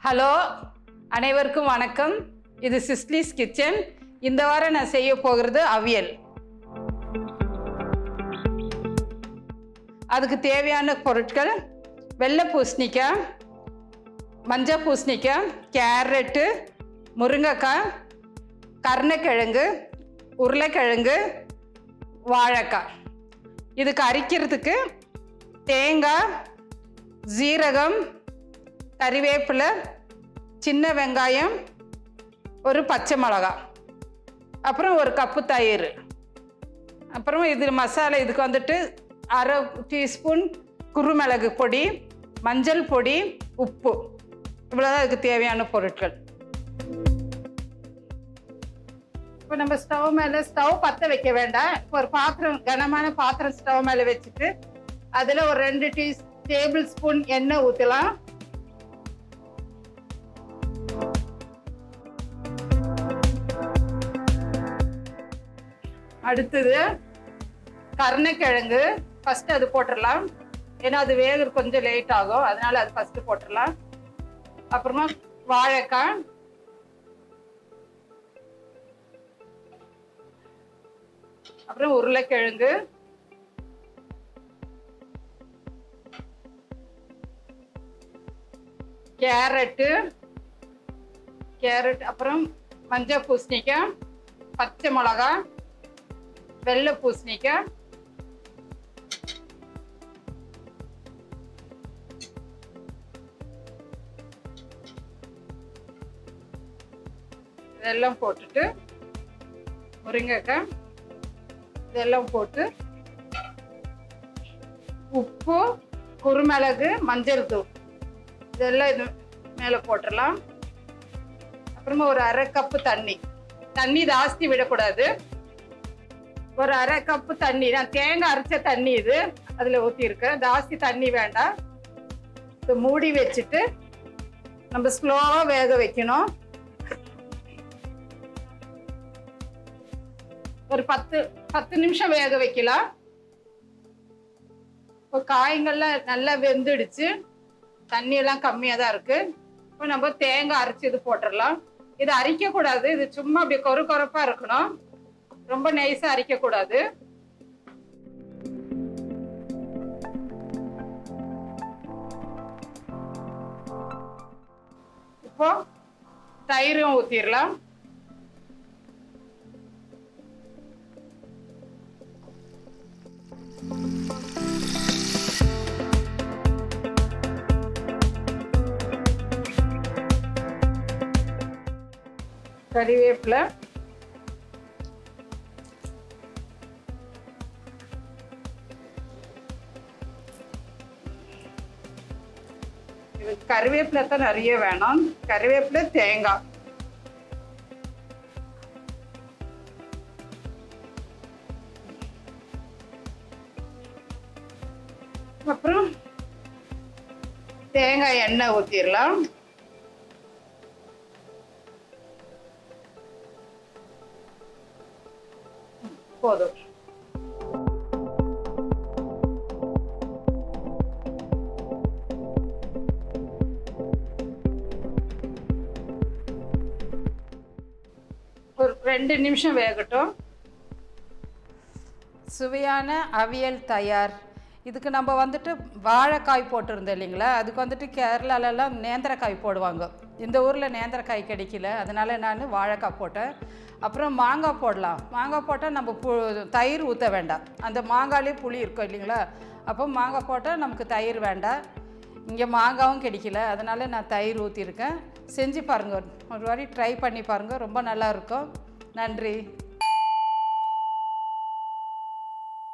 Hello, அனைவருக்கும் வணக்கம். இது சிஸ்லிஸ் கிச்சன். இந்த வாரம் நான் செய்ய போகிறது அவியல். அதுக்கு தேவையான பொருட்கள்: வெள்ளை பூசணிக்காய், மஞ்சள் பூசணிக்காய், கேரட்டு, முருங்கைக்காய், கருணைக்கிழங்கு, உருளைக்கிழங்கு, வாழைக்காய். இதுக்கு அரைக்கிறதுக்கு தேங்காய், ஜீரகம், கறிவேப்பிலை, சின்ன வெங்காயம், ஒரு பச்சை மிளகாய், அப்புறம் ஒரு கப்பு தயிர். அப்புறம் இது மசாலா இதுக்கு வந்துட்டு அரை டீஸ்பூன் குருமிளகு பொடி, மஞ்சள் பொடி, உப்பு. இவ்வளோதான் இதுக்கு தேவையான பொருட்கள். இப்போ நம்ம ஸ்டவ் பற்ற வைக்க வேண்டாம். இப்போ ஒரு பாத்திரம், கனமான பாத்திரம் ஸ்டவ் மேலே வச்சுட்டு அதில் ஒரு 2 டேபிள் ஸ்பூன் எண்ணெய் ஊற்றலாம். அடுத்தது கருணைக்கிழங்கு. ஃபர்ஸ்ட் அது போட்டுடலாம், ஏன்னா அது வேக கொஞ்சம் லேட் ஆகும், அதனால அது ஃபர்ஸ்ட் போட்டுடலாம். அப்புறமா வாழைக்காய், அப்புறம் உருளைக்கிழங்கு, கேரட், அப்புறம் மஞ்சள் பூசணிக்காய், பச்சை மிளகாய், வெள்ளை பூசணிக்காய், இதெல்லாம் போட்டுட்டு முருங்கைக்காய் இதெல்லாம் போட்டு உப்பு, குருமிளகு, மஞ்சள் தூள் இதெல்லாம் இது மேலே போட்டுடலாம். அப்புறமா ஒரு அரை கப்பு தண்ணி ஜாஸ்தி விடக்கூடாது. ஒரு அரை கப்பு தண்ணி, நான் தேங்காய் அரைச்ச தண்ணி இது அதில் ஊற்றிருக்கேன். ஜாஸ்தி தண்ணி வேண்டாம். இது மூடி வச்சுட்டு நம்ம ஸ்லோவாக வேக வைக்கணும். ஒரு 10 நிமிஷம் வேக வைக்கலாம். இப்போ காய்கள்லாம் நல்லா வெந்துடுச்சு, தண்ணியெல்லாம் கம்மியாக தான் இருக்கு. இப்போ நம்ம தேங்காய் அரைச்சி இது போட்டுடலாம். இது அரைக்கக்கூடாது, இது சும்மா அப்படி கொரப்பாக இருக்கணும், ரொம்ப நைஸா அரைக்க கூடாது. இப்போ தயிரும் ஊத்திடலாம். கறிவேப்பிலை, கறிவேப்பிலை தான் நிறைய வேணும். கறிவேப்பிலை, தேங்காய், அப்புறம் தேங்காய் எண்ணெய் ஊத்திடலாம். போதும். ஒரு 2 நிமிஷம் வேகட்டும். சுவையான அவியல் தயார். இதுக்கு நம்ம வந்துட்டு வாழைக்காய் போட்டிருந்தோம் இல்லைங்களா, அதுக்கு வந்துட்டு கேரளாலெல்லாம் நேந்திரக்காய் போடுவாங்க. இந்த ஊரில் நேந்திரக்காய் கிடைக்கல, அதனால் நான் வாழைக்காய் போட்டேன். அப்புறம் மாங்காய் போடலாம். மாங்காய் போட்டால் நம்ம தயிர் ஊற்ற வேண்டாம், அந்த மாங்காயிலே புளி இருக்கும் இல்லைங்களா, அப்போ மாங்காய் போட்டால் நமக்கு தயிர் வேண்டாம். இங்கே மாங்காயும் கிடைக்கல, அதனால் நான் தயிர் ஊற்றிருக்கேன். செஞ்சு பாருங்கள், ஒரு வாட்டி ட்ரை பண்ணி பாருங்கள், ரொம்ப நல்லாயிருக்கும். நன்றி.